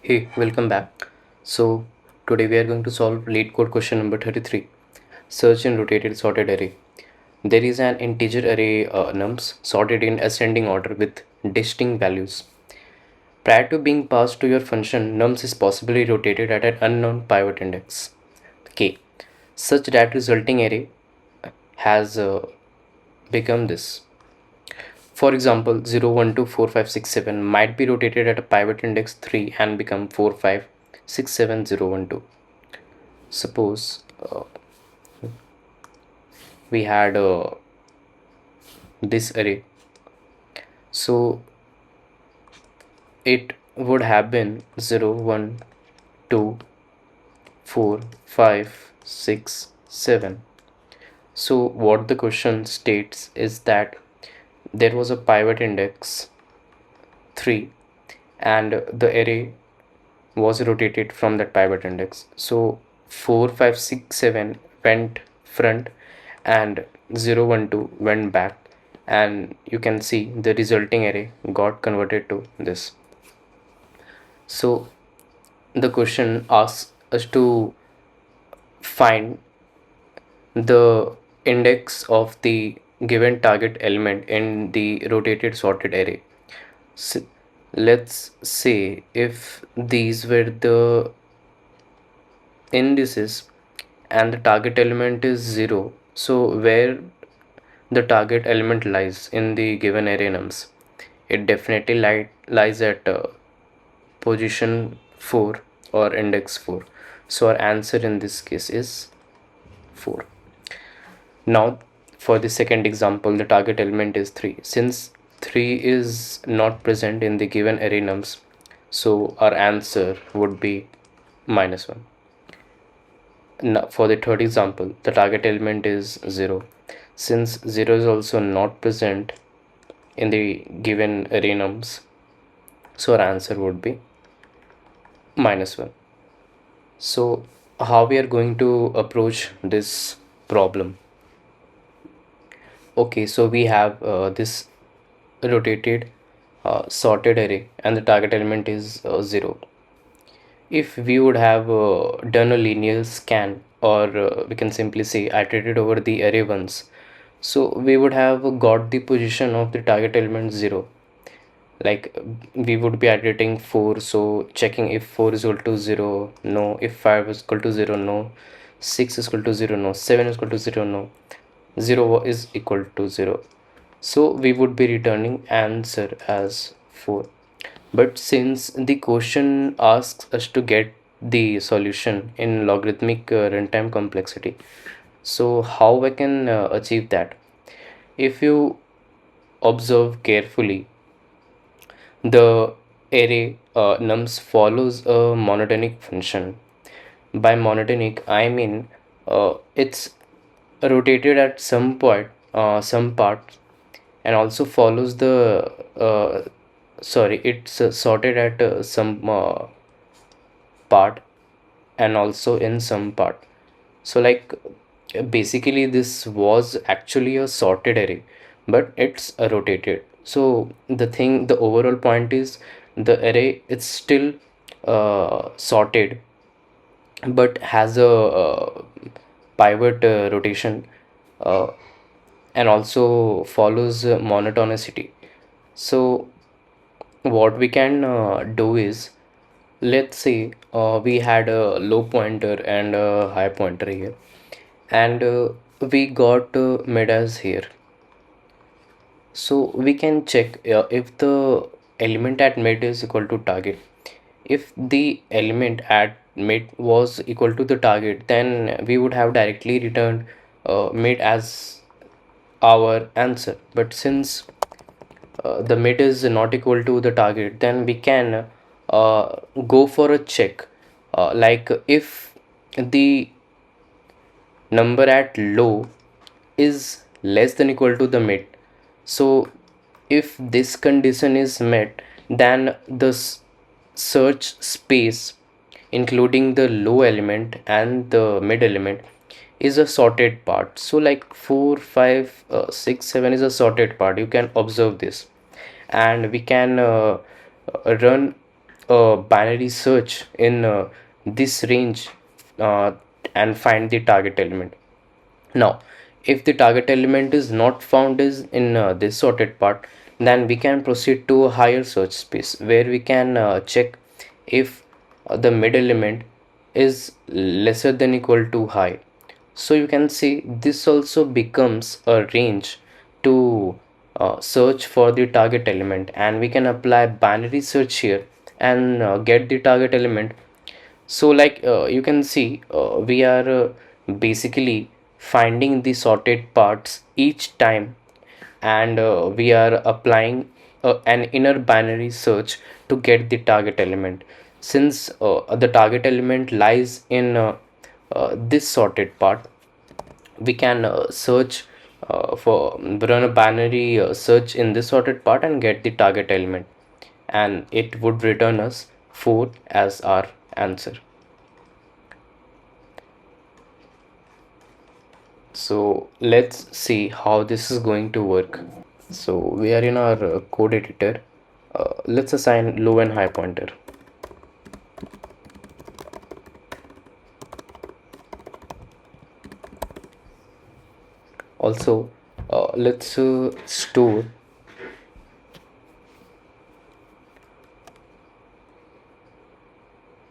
Hey, welcome back. So, today we are going to solve Leetcode question number 33. Search in rotated sorted array. There is an integer array nums sorted in ascending order with distinct values. Prior to being passed to your function, nums is possibly rotated at an unknown pivot index k, such that resulting array has become this. For example, 0, 1, 2, 4, 5, 6, 7 might be rotated at a pivot index 3 and become 4, 5, 6, 7, 0, 1, 2. Suppose we had this array, so it would have been 0, 1, 2, 4, 5, 6, 7. So what the question states is that there was a pivot index 3 and the array was rotated from that pivot index. So 4, 5, 6, 7 went front and 0, 1, 2 went back, and you can see the resulting array got converted to this. So the question asks us to find the index of the given target element in the rotated sorted array. So let's say if these were the indices and the target element is 0, so where the target element lies in the given array nums, it definitely lies at position 4 or index 4. So our answer in this case is 4. Now for the second example, the target element is 3. Since 3 is not present in the given array nums, so our answer would be -1. Now for the third example, the target element is 0. Since 0 is also not present in the given array nums, so our answer would be -1. So how we are going to approach this problem? Okay, so we have this rotated sorted array and the target element is 0. If we would have done a linear scan, or we can simply say iterated over the array once, so we would have got the position of the target element 0. Like we would be iterating 4, so checking if 4 is equal to 0, no. If 5 is equal to 0, no. 6 is equal to 0, no. 7 is equal to 0, no. 0 is equal to 0. So we would be returning answer as 4. But since the question asks us to get the solution in logarithmic runtime complexity, so how I can achieve that? If you observe carefully, the array nums follows a monotonic function. By monotonic, I mean it's rotated at some part, and also follows the it's sorted at some part and also in some part. So like basically this was actually a sorted array, but it's rotated. So the overall point is the array is still sorted, but has a pivot rotation, uh, and also follows monotonicity. So what we can do is, let's say we had a low pointer and a high pointer here, and we got mid as here. So we can check if the element at mid is equal to target. If the element at mid was equal to the target, then we would have directly returned mid as our answer. But since the mid is not equal to the target, then we can go for a check, like if the number at low is less than equal to the mid. So if this condition is met, then the search space including the low element and the mid element is a sorted part. So like 4, 5, 6, 7 is a sorted part. You can observe this, and we can run a binary search in this range uh, and find the target element. Now, if the target element is not found is in this sorted part, then we can proceed to a higher search space where we can check if the mid element is lesser than equal to high. So you can see this also becomes a range to search for the target element, and we can apply binary search here and get the target element. So you can see we are basically finding the sorted parts each time, and we are applying an inner binary search to get the target element. Since the target element lies in this sorted part, we can search for run a binary search in this sorted part and get the target element, and it would return us 4 as our answer. So let's see how this is going to work. So we are in our code editor. Let's assign low and high pointer. Also, let's store.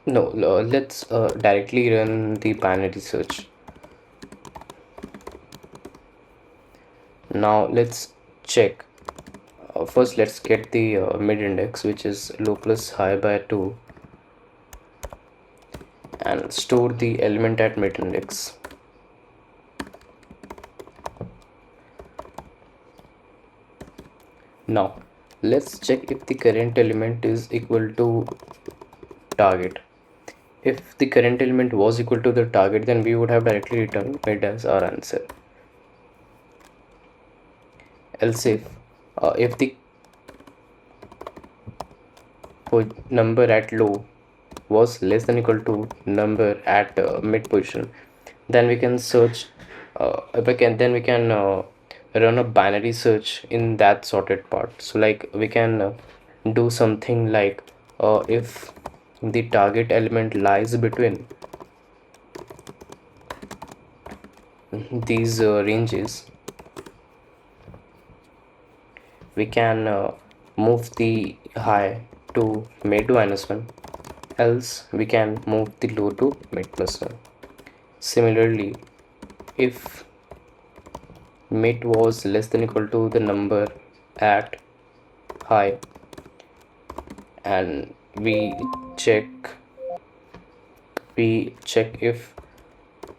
No, let's directly run the binary search. Now let's check. First, let's get the mid index, which is low plus high by 2, and store the element at mid index. Now let's check if the current element is equal to target. If the current element was equal to the target, then we would have directly returned mid as our answer. Else if the number at low was less than equal to number at mid position, then we can search then we can run a binary search in that sorted part. So we can do something like if the target element lies between these ranges, we can move the high to mid -1, else we can move the low to mid +1. Similarly, if mid was less than equal to the number at high, and check we check if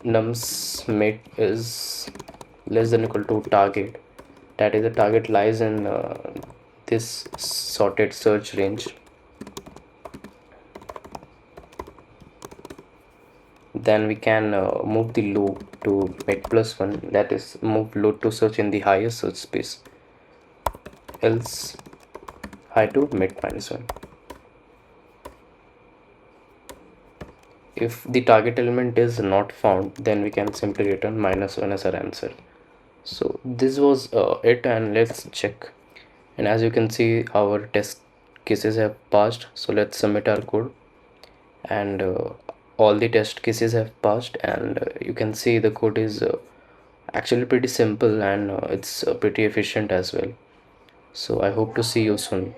nums mid is less than equal to target, that is the target lies in this sorted search range, then we can move the low to mid +1, that is move low to search in the higher search space, else high to mid -1. If the target element is not found, then we can simply return -1 as our answer. So this was it, and let's check. And as you can see, our test cases have passed. So let's submit our code, and all the test cases have passed, and you can see the code is actually pretty simple, and it's pretty efficient as well. So I hope to see you soon.